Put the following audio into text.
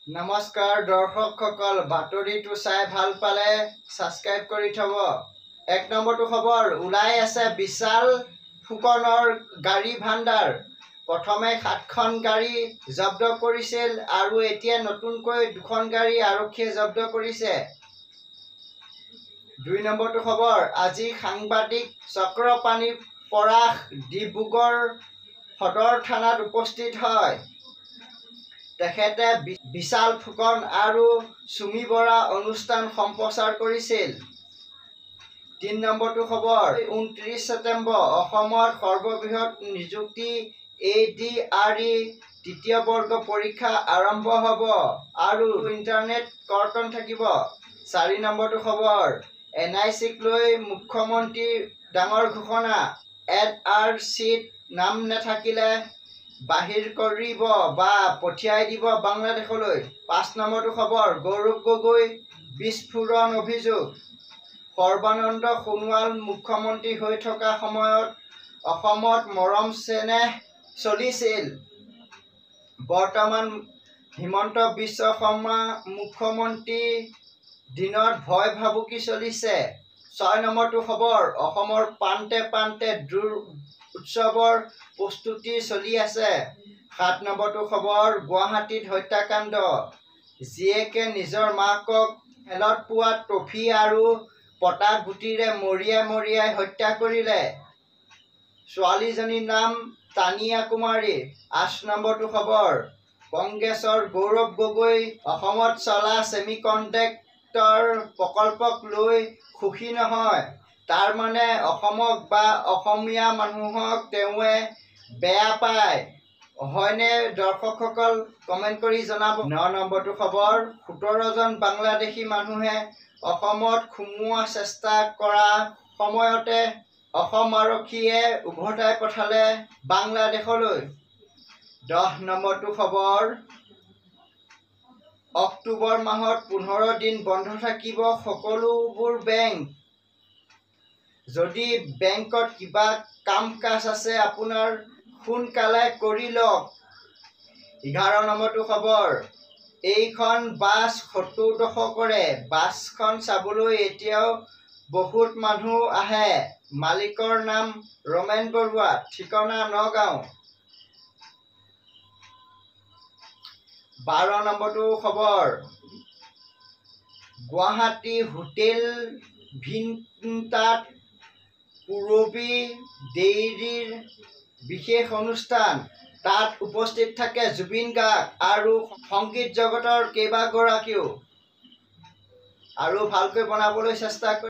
নমস্কাৰ দৰ্শকসকল, বাতৰিটো চাই ভাল পালে ছাবস্ক্ৰাইব কৰি থব। ১ নম্বৰটো খবৰ, ওলাই আছে বিশাল ফুকনৰ গাড়ী ভাণ্ডাৰ। প্ৰথমে ৭খন গাড়ী জব্দ কৰিছিল আৰু এতিয়া নতুনকৈ 2খন গাড়ী আৰক্ষীয়ে জব্দ কৰিছে। ২ নম্বৰটো খবৰ, আজি সাংবাদিক চক্ৰপাণি পৰাশ ডিব্ৰুগড় সদৰ থানাত উপস্থিত হয়। তেখেতে বিশাল ফুকন আৰু চুমি বৰা অনুষ্ঠান সম্প্ৰচাৰ কৰিছিল। ৩ নম্বৰটো খবৰ, ২৯ ছেপ্টেম্বৰ অসমত সৰ্ববৃহৎ নিযুক্তি ADRE তৃতীয় বৰ্গ পৰীক্ষা আৰম্ভ হ'ব আৰু ইণ্টাৰনেট কৰ্তন থাকিব। ৪ নম্বৰটো খবৰ, NIC-ক লৈ মুখ্যমন্ত্ৰীৰ ডাঙৰ ঘোষণা, NRC-ত নাম নাথাকিলে বাহিৰ কৰিব বা পঠিয়াই দিব বাংলাদেশলৈ। ৫ নম্বৰটো খবৰ, গৌৰৱ গগৈ বিস্ফোৰণ অভিযোগ। সৰ্বানন্দ সোণোৱাল মুখ্যমন্ত্ৰী হৈ থকা সময়ত অসমত মৰম চেনেহ চলিছিল। বৰ্তমান হিমন্ত বিশ্ব শৰ্মা মুখ্যমন্ত্ৰীৰ দিনত ভয় ভাবুকি চলিছে। ৬ নম্বৰটো খবৰ, অসমৰ প্ৰান্তে প্ৰান্তে দোল উৎসৱৰ প্ৰস্তুতি চলি আছে। ৭ নম্বৰটো খবৰ, গুৱাহাটীত হত্যাকাণ্ড। জীয়েকে নিজৰ মাকক খেলত পোৱা ট্ৰফি আৰু পতা গুটিৰে মৰিয়াই মৰিয়াই হত্যা কৰিলে। ছোৱালীজনীৰ নাম তানিয়া কুমাৰী। ৮ নম্বৰটো খবৰ, কংগ্ৰেছৰ গৌৰৱ গগৈ অসমত চলা ছেমিকণ্ডাক্টৰ প্ৰকল্পক লৈ সুখী নহয়। তাৰ মানে অসমক বা অসমীয়া মানুহক তেওঁৱে বেয়া পায়। হয়নে দৰ্শকসকল, কমেণ্ট কৰি জনাব। ৯ নম্বৰটো খবৰ, ১৭ জন বাংলাদেশী মানুহে অসমত সোমোৱাৰ চেষ্টা কৰা সময়তে অসম আৰক্ষীয়ে উভতাই পঠালে বাংলাদেশলৈ। ১০ নম্বৰটো খবৰ, অক্টোবৰ মাহত ১৫ দিন বন্ধ থাকিব সকলোবোৰ বেংক। যদি বেংকত কিবা কাম কাজ আছে আপোনাৰ সোনকালে কৰি লওক। ১১ নম্বৰটো খবৰ, এইখন বাছ ৭০ দশকৰে। বাছখন চাবলৈ এতিয়াও বহুত মানুহ আহে। মালিকৰ নাম ৰমেন বৰুৱা, ঠিকনা নগাঁও। ১২ নম্বৰটো খবৰ, গুৱাহাটী হোটেল ভিক্টোৰিয়াত পূৰবী ডেইৰীৰ বিশেষ অনুষ্ঠান। তাত উপস্থিত থাকে জুবিন গাৰ্গ আৰু সংগীত জগতৰ কেইবাগৰাকীও। আৰু ভালকৈ বনাবলৈ চেষ্টা কৰি